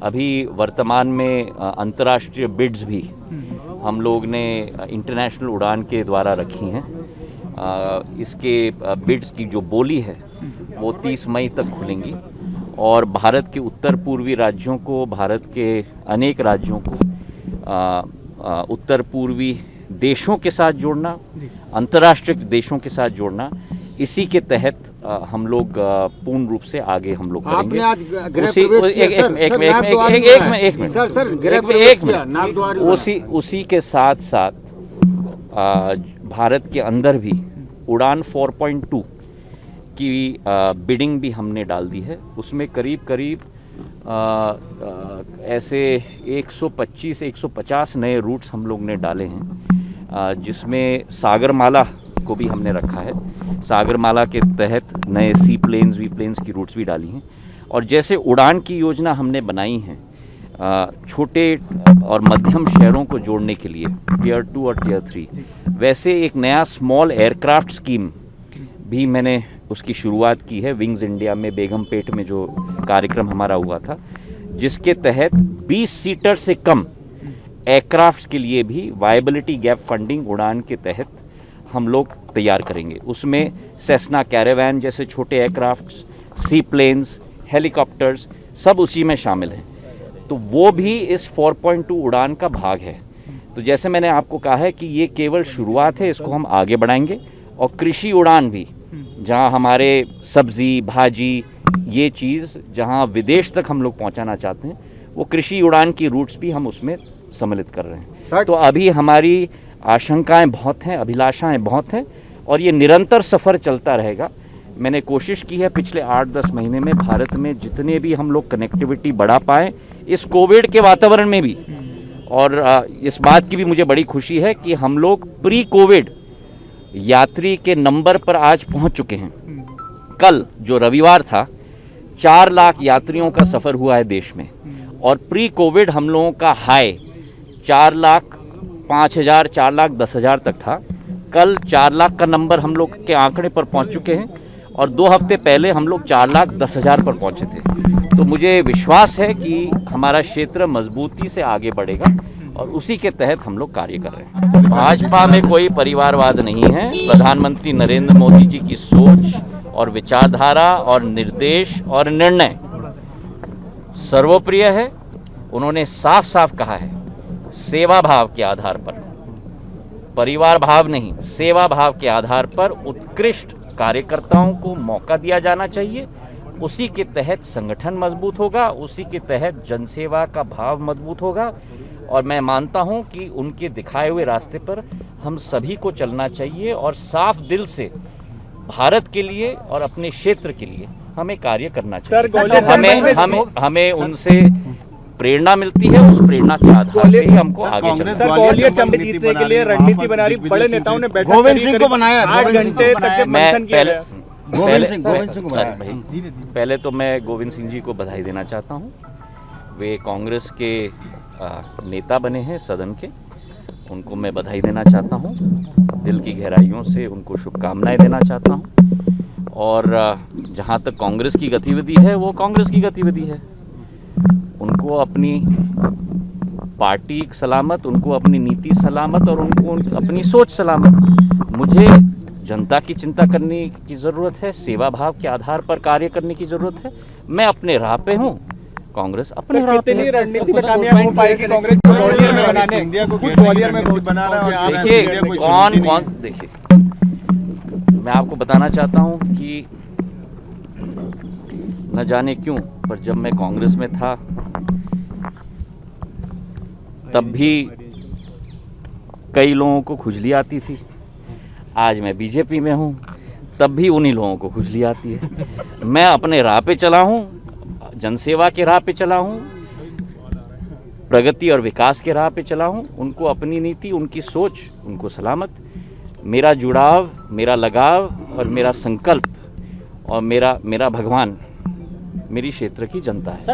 अभी वर्तमान में अंतर्राष्ट्रीय बिड्स भी हम लोग ने इंटरनेशनल उड़ान के द्वारा रखी हैं। इसके बिड्स की जो बोली है वो 30 मई तक खुलेंगी और भारत के उत्तर पूर्वी राज्यों को, भारत के अनेक राज्यों को उत्तर पूर्वी देशों के साथ जोड़ना, अंतर्राष्ट्रीय देशों के साथ जोड़ना, इसी के तहत हम लोग पूर्ण रूप से आगे हम लोग करेंगे। उसी के साथ साथ भारत के अंदर भी उड़ान 4.2 की बिडिंग भी हमने डाल दी है। उसमें करीब करीब ऐसे 125-150 नए रूट्स हम लोग ने डाले हैं, जिसमें सागरमाला को भी हमने रखा है। सागरमाला के तहत नए सी प्लेन्स, वी प्लेन्स की रूट्स भी डाली हैं। और जैसे उड़ान की योजना हमने बनाई है छोटे और मध्यम शहरों को जोड़ने के लिए, टियर 2 और टियर 3, वैसे एक नया स्मॉल एयरक्राफ्ट स्कीम भी मैंने उसकी शुरुआत की है। विंग्स इंडिया में बेगमपेट में जो कार्यक्रम हमारा हुआ था, जिसके तहत 20 सीटर से कम एयरक्राफ्ट्स के लिए भी वायबिलिटी गैप फंडिंग उड़ान के तहत हम लोग तैयार करेंगे। उसमें सेस्ना कैरावैन जैसे छोटे एयरक्राफ्ट्स, सी प्लेन्स, हेलीकॉप्टर्स सब उसी में शामिल हैं। तो वो भी इस 4.2 उड़ान का भाग है। तो जैसे मैंने आपको कहा है कि ये केवल शुरुआत है, इसको हम आगे बढ़ाएंगे। और कृषि उड़ान भी, जहां हमारे सब्जी, भाजी, ये चीज़ जहां विदेश तक हम लोग पहुंचाना चाहते हैं, वो कृषि उड़ान की रूट्स भी हम उसमें सम्मिलित कर रहे हैं। तो अभी हमारी आशंकाएं बहुत हैं, अभिलाषाएं बहुत हैं और ये निरंतर सफ़र चलता रहेगा। मैंने कोशिश की है पिछले 8-10 महीने में भारत में जितने भी हम लोग कनेक्टिविटी बढ़ा पाएँ इस कोविड के वातावरण में भी। और इस बात की भी मुझे बड़ी खुशी है कि हम लोग प्री कोविड यात्री के नंबर पर आज पहुंच चुके हैं। कल जो रविवार था 4 लाख यात्रियों का सफ़र हुआ है देश में, और प्री कोविड हम लोगों का हाई 4,05,000, 4,10,000 तक था। कल 4 लाख का नंबर हम लोग के आंकड़े पर पहुंच चुके हैं और 2 हफ्ते पहले हम लोग 4,10,000 पर पहुंचे थे। तो मुझे विश्वास है कि हमारा क्षेत्र मजबूती से आगे बढ़ेगा और उसी के तहत हम लोग कार्य कर रहे हैं। भाजपा में कोई परिवारवाद नहीं है। प्रधानमंत्री नरेंद्र मोदी जी की सोच और विचारधारा और निर्देश और निर्णय सर्वप्रिय है। उन्होंने साफ साफ कहा है, सेवा भाव के आधार पर, परिवार भाव नहीं, सेवा भाव के आधार पर उत्कृष्ट कार्यकर्ताओं को मौका दिया जाना चाहिए। उसी के तहत संगठन मजबूत होगा, उसी के तहत जनसेवा का भाव मजबूत होगा। और मैं मानता हूं कि उनके दिखाए हुए रास्ते पर हम सभी को चलना चाहिए और साफ दिल से भारत के लिए और अपने क्षेत्र के लिए हमें कार्य करना चाहिए। हमें उनसे प्रेरणा मिलती है, उस प्रेरणा के आधार पर ही हमको आगे चलना है। ग्वालियर चंबी जीतने के लिए रणनीति बना रही, बड़े नेताओं ने बैठक गोविंद सिंह को बनाया, 8 घंटे तक मंथन किया है। पहले तो मैं गोविंद सिंह जी को बधाई देना चाहता हूं। वे कांग्रेस के नेता बने हैं सदन के, उनको मैं बधाई देना चाहता हूं, दिल की गहराइयों से उनको शुभकामनाएं देना चाहता हूं। और जहां तक कांग्रेस की गतिविधि है, वो कांग्रेस की गतिविधि है। उनको अपनी पार्टी सलामत, उनको अपनी नीति सलामत और उनको अपनी सोच सलामत। मुझे जनता की चिंता करने की ज़रूरत है, सेवा भाव के आधार पर कार्य करने की ज़रूरत है। मैं अपने राह पे हूँ, कांग्रेस अपने राह पे है। रणनीति में कामयाब हो पाएगी कांग्रेस को ग्वालियर में बनाने, ग्वालियर में बना रहा है। देखिए कौन देखिए, मैं आपको बताना चाहता हूँ कि न जाने क्यों, पर जब मैं कांग्रेस में था तब भी कई लोगों को खुजली आती थी। आज मैं बीजेपी में हूँ, तब भी उन्हीं लोगों को खुजली आती है। मैं अपने राह पे चला हूँ, जनसेवा के राह पे चला हूँ, प्रगति और विकास के राह पे चला हूँ। उनको अपनी नीति, उनकी सोच, उनको सलामत। मेरा जुड़ाव, मेरा लगाव और मेरा संकल्प और मेरा भगवान मेरी क्षेत्र की जनता है।